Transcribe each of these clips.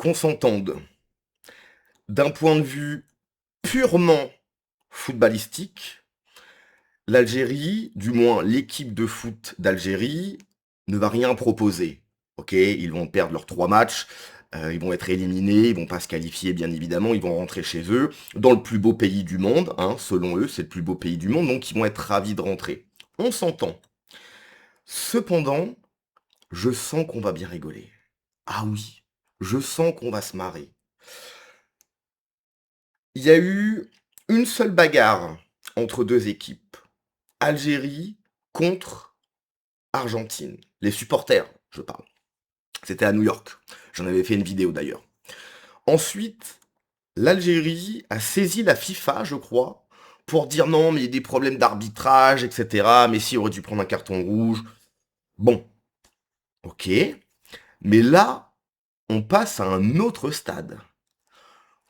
qu'on s'entende. D'un point de vue purement footballistique, l'Algérie, du moins l'équipe de foot d'Algérie, ne va rien proposer. Ok, ils vont perdre leurs 3 matchs, ils vont être éliminés, ils vont pas se qualifier bien évidemment, ils vont rentrer chez eux, dans le plus beau pays du monde, hein, selon eux, c'est le plus beau pays du monde, donc ils vont être ravis de rentrer. On s'entend. Cependant, je sens qu'on va bien rigoler. Ah oui, je sens qu'on va se marrer. Il y a eu une seule bagarre entre deux équipes. Algérie contre Argentine. Les supporters, je parle. C'était à New York. J'en avais fait une vidéo d'ailleurs. Ensuite, l'Algérie a saisi la FIFA, je crois, pour dire non, mais il y a des problèmes d'arbitrage, etc. Messi aurait dû prendre un carton rouge. Bon, ok. Mais là, on passe à un autre stade.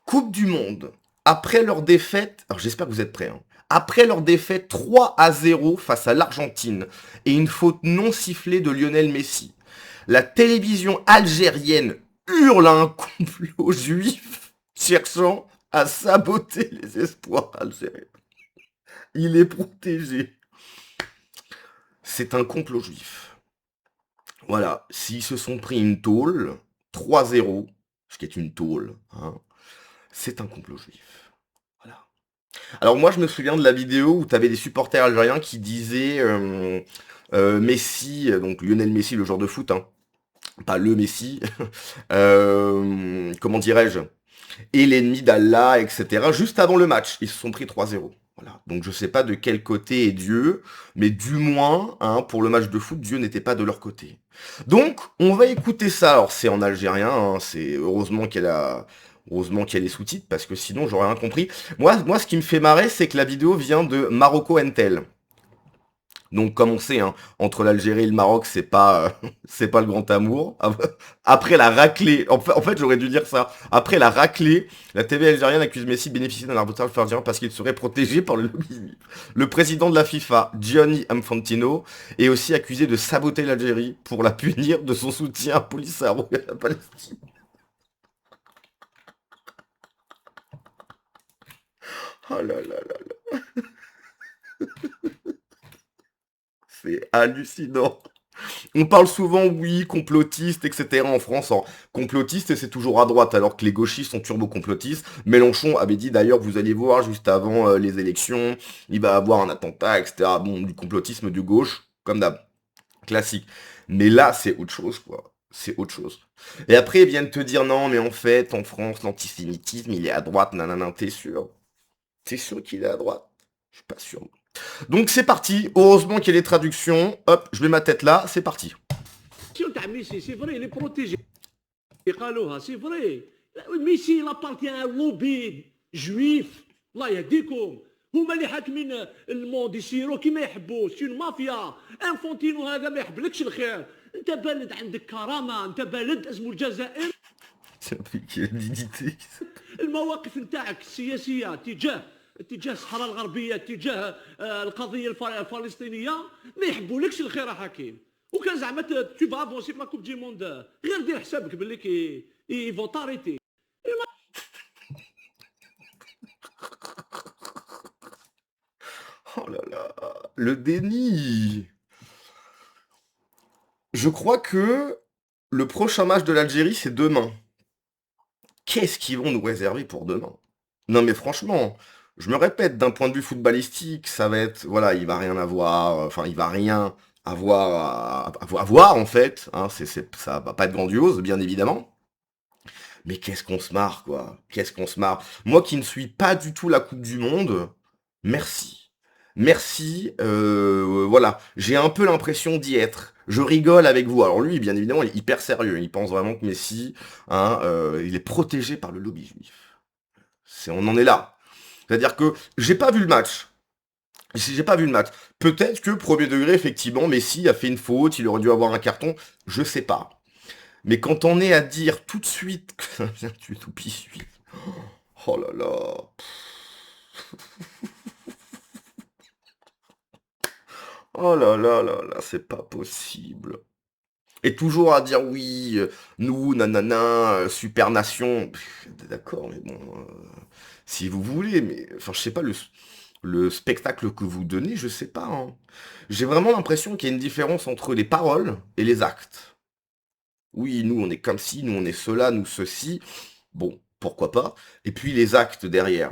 Coupe du Monde. Après leur défaite, alors j'espère que vous êtes prêts, hein. Après leur défaite 3-0 face à l'Argentine et une faute non sifflée de Lionel Messi, la télévision algérienne hurle à un complot juif cherchant à saboter les espoirs algériens. Il est protégé. C'est un complot juif. Voilà, s'ils se sont pris une tôle, 3-0, ce qui est une tôle, hein, c'est un complot juif. Voilà. Alors moi je me souviens de la vidéo où tu avais des supporters algériens qui disaient Messi, donc Lionel Messi, le joueur de foot, hein, pas le Messi, comment dirais-je, et l'ennemi d'Allah, etc. Juste avant le match, ils se sont pris 3-0. Voilà. Donc je sais pas de quel côté est Dieu, mais du moins, hein, pour le match de foot, Dieu n'était pas de leur côté. Donc, on va écouter ça. Alors c'est en algérien, hein, c'est heureusement qu'il y a les sous-titres, parce que sinon j'aurais rien compris. Moi, ce qui me fait marrer, c'est que la vidéo vient de Marocco Entel. Donc, comme on sait, hein, entre l'Algérie et le Maroc, c'est pas le grand amour. Après la raclée, en fait, j'aurais dû dire ça. Après la raclée, la TV algérienne accuse Messi de bénéficier d'un arbitrage algérien parce qu'il serait protégé par le lobby. Le président de la FIFA, Gianni Infantino, est aussi accusé de saboter l'Algérie pour la punir de son soutien à Polisario et à la Palestine. Oh là là là, c'est hallucinant. On parle souvent, oui, complotiste, etc. en France. En complotiste, c'est toujours à droite, alors que les gauchistes sont turbo-complotistes. Mélenchon avait dit d'ailleurs, vous allez voir, juste avant les élections, il va avoir un attentat, etc. Bon, du complotisme de gauche, comme d'hab, classique. Mais là, c'est autre chose, quoi. C'est autre chose. Et après, ils viennent te dire, non, mais en fait, en France, l'antisémitisme, il est à droite, nanana, t'es sûr? T'es sûr qu'il est à droite? Je suis pas sûr. Donc c'est parti, heureusement qu'il y a les traductions. Hop, je mets ma tête là, c'est parti. تاع ميسي سي فري لي بروتيجي قالوها سي فري ميسي لابارتي ان لوبي جويف الله يهديكم هما اللي حاكمين الموند يسيروا كيما يحبوا سي مافيا انفونتينو هذا ما يحبلكش الخير انت بلد عندك كرامه انت بلد اسمه الجزائر C'est un truc qui a dignité. المواقف نتاعك السياسيه تجاه الصحراء الغربيه تجاه القضيه الفلسطينيه ما يحبولكش الخير يا حكيم وكان زعما تو با افونسي في لا كوب دي موند غير دير حسابك باللي كي فون تاريتي. Oh là là, le déni. Je crois que le prochain match de l'Algérie, c'est demain. Qu'est-ce qu'ils vont nous réserver pour demain? Non mais franchement, je me répète, d'un point de vue footballistique, ça va être, voilà, il va rien avoir, enfin, il va rien avoir à voir, en fait, hein, ça va pas être grandiose, bien évidemment. Mais qu'est-ce qu'on se marre, quoi. Qu'est-ce qu'on se marre. Moi qui ne suis pas du tout la Coupe du Monde, merci. Merci, voilà. J'ai un peu l'impression d'y être. Je rigole avec vous. Alors lui, bien évidemment, il est hyper sérieux. Il pense vraiment que Messi, hein, il est protégé par le lobby juif. On en est là. C'est-à-dire que j'ai pas vu le match. J'ai pas vu le match. Peut-être que, premier degré, effectivement, Messi a fait une faute, il aurait dû avoir un carton. Je sais pas. Mais quand on est à dire tout de suite que ça vient du toupie suisse, oh là là, oh là là là là, c'est pas possible. Et toujours à dire oui, nous, nanana, super nation. D'accord, mais bon, si vous voulez, mais enfin, je sais pas, le spectacle que vous donnez, je sais pas, hein. J'ai vraiment l'impression qu'il y a une différence entre les paroles et les actes. Oui, nous, on est comme ci, nous, on est cela, nous, ceci. Bon, pourquoi pas. Et puis les actes derrière.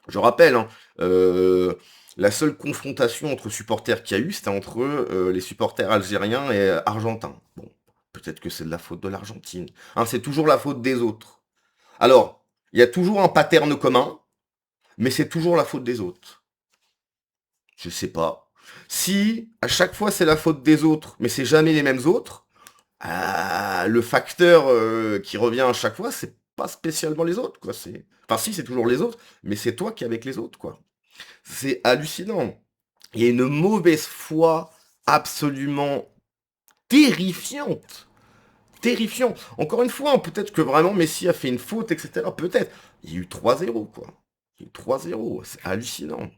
Je rappelle, hein, euh, la seule confrontation entre supporters qu'il y a eu, c'était entre les supporters algériens et argentins. Bon, peut-être que c'est de la faute de l'Argentine. Hein, c'est toujours la faute des autres. Alors, il y a toujours un pattern commun, mais c'est toujours la faute des autres. Je sais pas. Si à chaque fois c'est la faute des autres, mais c'est jamais les mêmes autres, le facteur qui revient à chaque fois, c'est pas spécialement les autres, quoi. Enfin, si, c'est toujours les autres, mais c'est toi qui es avec les autres, quoi. C'est hallucinant. Il y a une mauvaise foi absolument terrifiante. Terrifiant. Encore une fois, hein, peut-être que vraiment Messi a fait une faute, etc. Peut-être. Il y a eu 3-0, quoi. Il y a eu 3-0. C'est hallucinant.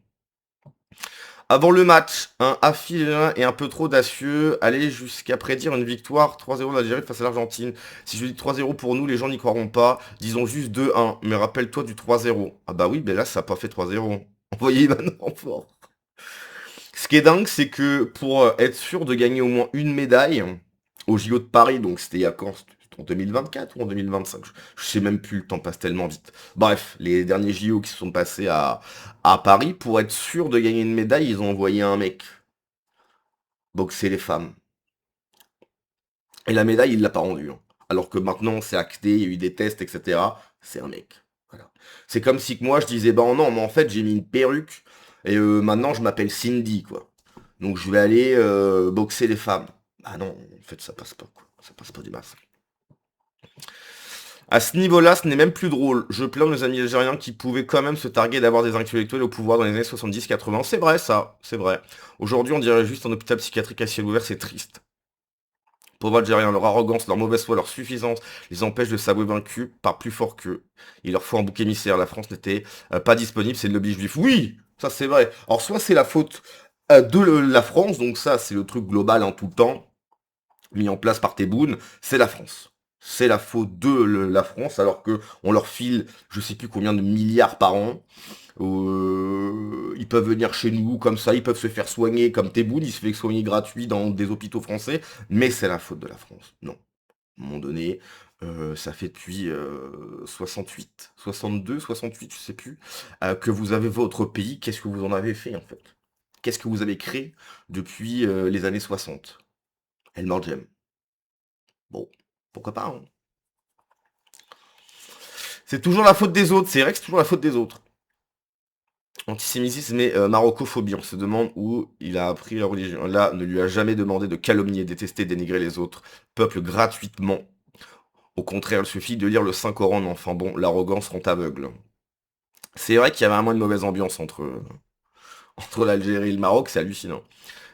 Avant le match, un affilin et un peu trop audacieux allait jusqu'à prédire une victoire 3-0 d'Algérie face à l'Argentine. Si je dis 3-0 pour nous, les gens n'y croiront pas. Disons juste 2-1. Mais rappelle-toi du 3-0. Ah bah oui, mais là, ça n'a pas fait 3-0. Envoyez maintenant fort. Ce qui est dingue, c'est que pour être sûr de gagner au moins une médaille au JO de Paris, donc c'était il y a quand? C'était en 2024 ou en 2025? Je sais même plus, le temps passe tellement vite. Bref, les derniers JO qui se sont passés à Paris, pour être sûr de gagner une médaille, ils ont envoyé un mec boxer les femmes. Et la médaille, il l'a pas rendue, hein. Alors que maintenant, c'est acté, il y a eu des tests, etc. C'est un mec. Voilà. C'est comme si que moi, je disais, bah non, mais en fait, j'ai mis une perruque, et maintenant, je m'appelle Cindy, quoi. Donc, je vais aller boxer les femmes. Bah non, en fait, ça passe pas, quoi. Ça passe pas du masque. À ce niveau-là, ce n'est même plus drôle. Je plains mes amis algériens qui pouvaient quand même se targuer d'avoir des intellectuels au pouvoir dans les années 70-80. C'est vrai, ça, c'est vrai. Aujourd'hui, on dirait juste un hôpital psychiatrique à ciel ouvert, c'est triste. Pauvres Algériens, leur arrogance, leur mauvaise foi, leur suffisance les empêchent de s'avouer vaincus par plus fort qu'eux. Il leur faut un bouc émissaire. La France n'était pas disponible, c'est le lobby juif. Oui, ça c'est vrai. Alors soit c'est la faute la France, donc ça c'est le truc global en tout le temps, mis en place par Tebboune, c'est la France. C'est la faute de la France, alors que on leur file je sais plus combien de milliards par an. Ils peuvent venir chez nous comme ça, ils peuvent se faire soigner comme Tebboune, il se fait soigner gratuit dans des hôpitaux français, mais c'est la faute de la France. Non. À un moment donné, ça fait depuis 68, 62, 68, je sais plus, que vous avez votre pays. Qu'est-ce que vous en avez fait en fait? Qu'est-ce que vous avez créé depuis les années 60? El Morgem. Bon, pourquoi pas, hein. C'est toujours la faute des autres, c'est vrai que c'est toujours la faute des autres. Antisémitisme et marocophobie, on se demande où il a appris la religion. Là, ne lui a jamais demandé de calomnier, détester, dénigrer les autres peuples gratuitement. Au contraire, il suffit de lire le Saint-Coran, mais enfin bon, l'arrogance rend aveugle. C'est vrai qu'il y avait vraiment une mauvaise ambiance entre l'Algérie et le Maroc, c'est hallucinant.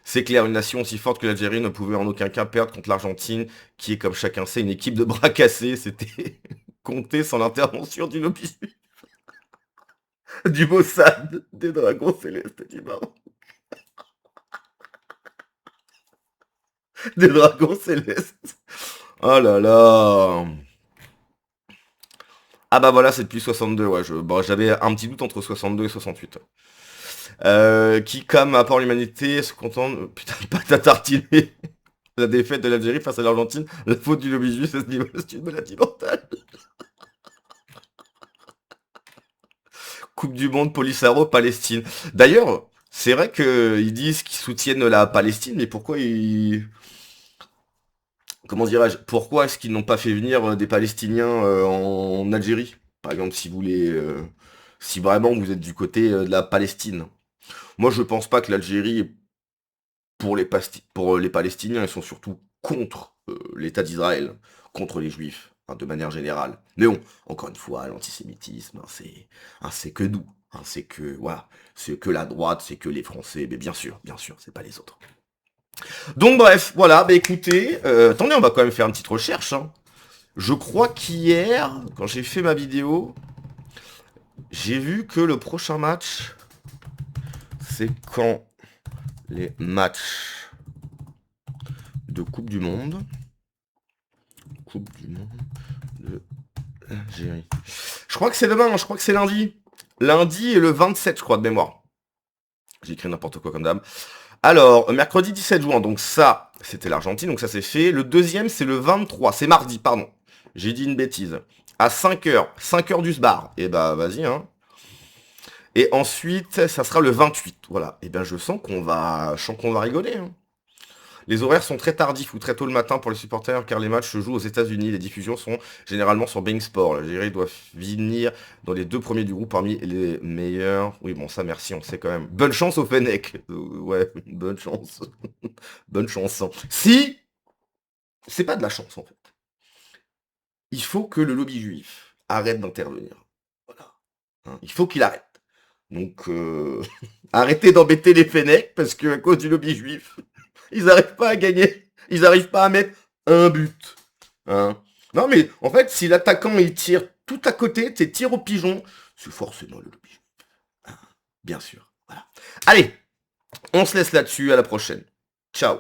C'est clair, une nation aussi forte que l'Algérie ne pouvait en aucun cas perdre contre l'Argentine, qui est, comme chacun sait, une équipe de bras cassés. C'était compté sans l'intervention du lobby du Mossad, des Dragons Célestes du Maroc. Des Dragons Célestes. Oh là là. Ah bah voilà, c'est depuis 62, ouais. Bon, j'avais un petit doute entre 62 et 68. Qui, comme apport l'humanité, se contente... Putain, pâte à tartiner. La défaite de l'Algérie face à l'Argentine, la faute du lobby juif à ce niveau, c'est une maladie mentale. Coupe du monde, Polissaro, Palestine. D'ailleurs, c'est vrai qu'ils disent qu'ils soutiennent la Palestine, mais pourquoi ils... Comment dirais-je? Pourquoi est-ce qu'ils n'ont pas fait venir des Palestiniens en Algérie? Par exemple, si vous voulez... si vraiment vous êtes du côté de la Palestine. Moi, je pense pas que l'Algérie, pour les Palestiniens, ils sont surtout contre l'État d'Israël, contre les Juifs, hein, de manière générale. Mais bon, encore une fois, l'antisémitisme, hein, c'est que nous, hein, c'est que voilà, c'est que la droite, c'est que les Français, mais bien sûr, c'est pas les autres. Donc bref, voilà, bah écoutez, attendez, on va quand même faire une petite recherche, hein. Je crois qu'hier, quand j'ai fait ma vidéo, j'ai vu que le prochain match, c'est quand les matchs de Coupe du Monde. Coupe du monde de l'Algérie. Je crois que c'est demain, je crois que c'est lundi. Lundi et le 27, je crois, de mémoire. J'ai écrit n'importe quoi comme d'hab. Alors, mercredi 17 juin, donc ça, c'était l'Argentine, donc ça c'est fait. Le deuxième, c'est le 23, c'est mardi, pardon. J'ai dit une bêtise. À 5h du SBAR. Et bah, vas-y, hein. Et ensuite, ça sera le 28, voilà. Et bien, je sens qu'on va rigoler, hein. Les horaires sont très tardifs ou très tôt le matin pour les supporters car les matchs se jouent aux États-Unis. Les diffusions sont généralement sur Bein Sport. L'Algérie doit venir dans les 2 premiers du groupe parmi les meilleurs. Oui, bon, ça, merci, on sait quand même. Bonne chance au Fennec. Ouais, bonne chance. Bonne chance. Si, c'est pas de la chance en fait. Il faut que le lobby juif arrête d'intervenir. Voilà. Hein, il faut qu'il arrête. Donc, arrêtez d'embêter les Fennecs parce que à cause du lobby juif, ils n'arrivent pas à gagner. Ils n'arrivent pas à mettre un but. Hein. Non, mais en fait, si l'attaquant il tire tout à côté, tes tirs au pigeon, c'est forcément le lobby juif. Hein, bien sûr. Voilà. Allez, on se laisse là-dessus. À la prochaine. Ciao.